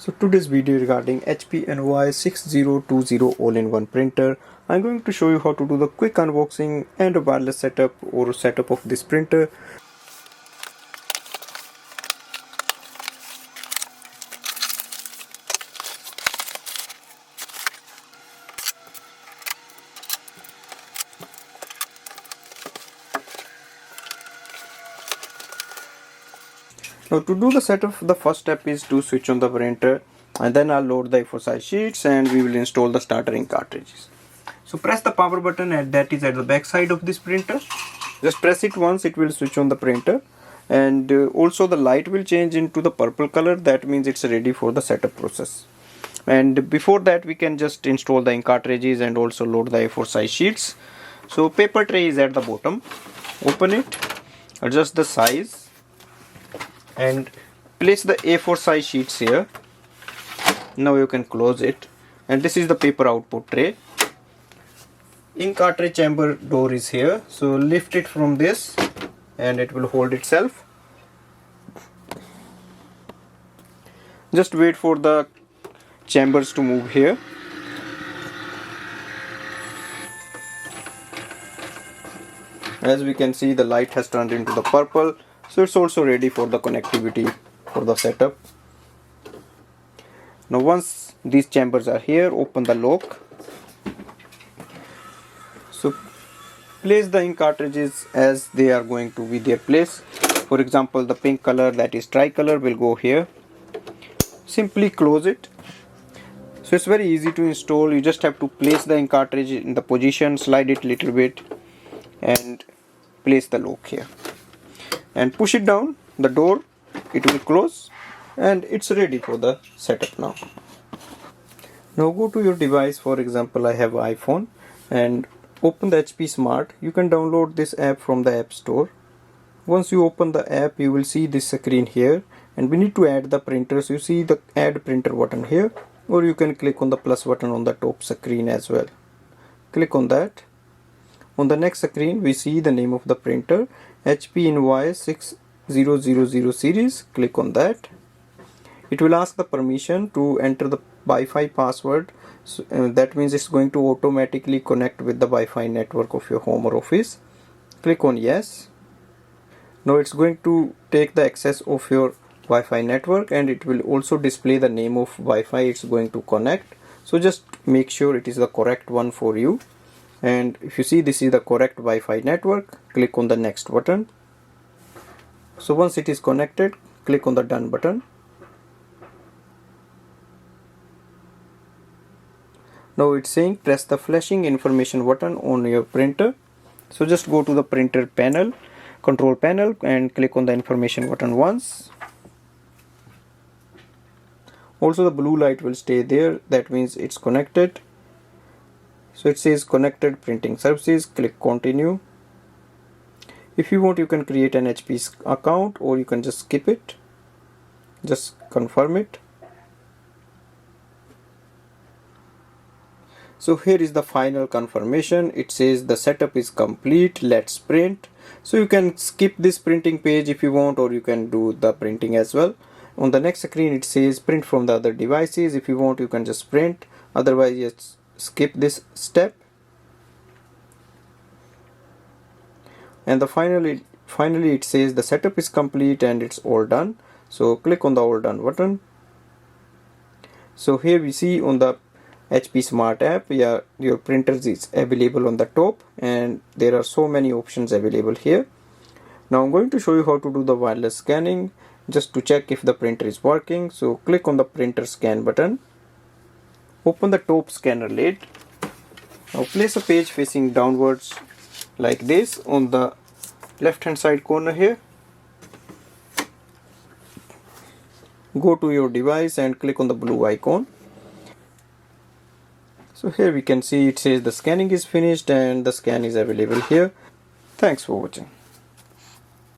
So today's video regarding HP Envoy 6020 all-in-one printer. I'm going to show you how to do the quick unboxing and a wireless setup or setup of this printer. Now to do the setup, the first step is to switch on the printer, and then I'll load the A4 size sheets and we will install the starter ink cartridges. So press the power button, and that is at the back side of this printer. Just press it once, it will switch on the printer, and also the light will change into the purple color. That means it's ready for the setup process. And before that, we can just install the ink cartridges and also load the A4 size sheets. So paper tray is at the bottom. Open it, adjust the size, and place the A4 size sheets here. Now you can close it, and this is the paper output tray. Ink cartridge chamber door is here, so lift it from this and it will hold itself. Just wait for the chambers to move here. As we can see, the light has turned into the purple, so it's also ready for the connectivity for the setup. Now once these chambers are here, open the lock. So place the ink cartridges as they are going to be their place. For example, the pink color, that is tricolor, will go here. Simply close it. So it's very easy to install. You just have to place the ink cartridge in the position, slide it a little bit, and place the lock here. And push it down the door, it will close, and it's ready for the setup now. Now go to your device. For example, I have iPhone, and open the HP Smart. You can download this app from the App Store. Once you open the app, you will see this screen here, and we need to add the printer. So you see the add printer button here, or you can click on the plus button on the top screen as well. Click on that. On the next screen, we see the name of the printer, HP Envoy 6000 series. Click on that. It will ask the permission to enter the Wi-Fi password. So, that means it's going to automatically connect with the Wi-Fi network of your home or office. Click on yes. Now it's going to take the access of your Wi-Fi network, and it will also display the name of Wi-Fi it's going to connect. So just make sure it is the correct one for you. And if you see this is the correct Wi-Fi network, click on the next button. So once it is connected, click on the done button. Now it's saying press the flashing information button on your printer. So just go to the printer panel, control panel, and click on the information button once. Also the blue light will stay there, that means it's connected. So it says connected printing services. Click continue. If you want, you can create an HP account, or you can just skip it. Just confirm it. So here is the final confirmation. It says the setup is complete. Let's print. So you can skip this printing page if you want, or you can do the printing as well. On the next screen, it says print from the other devices. If you want, you can just print. Otherwise, just skip this step. And finally it says the setup is complete and it's all done. So click on the all done button. So here we see on the HP Smart app, yeah, your printer is available on the top, and there are so many options available here. Now I'm going to show you how to do the wireless scanning, just to check if the printer is working. So click on the printer scan button. Open the top scanner lid. Now place a page facing downwards like this on the left hand side corner here. Go to your device and click on the blue icon. So here we can see it says the scanning is finished and the scan is available here. Thanks for watching.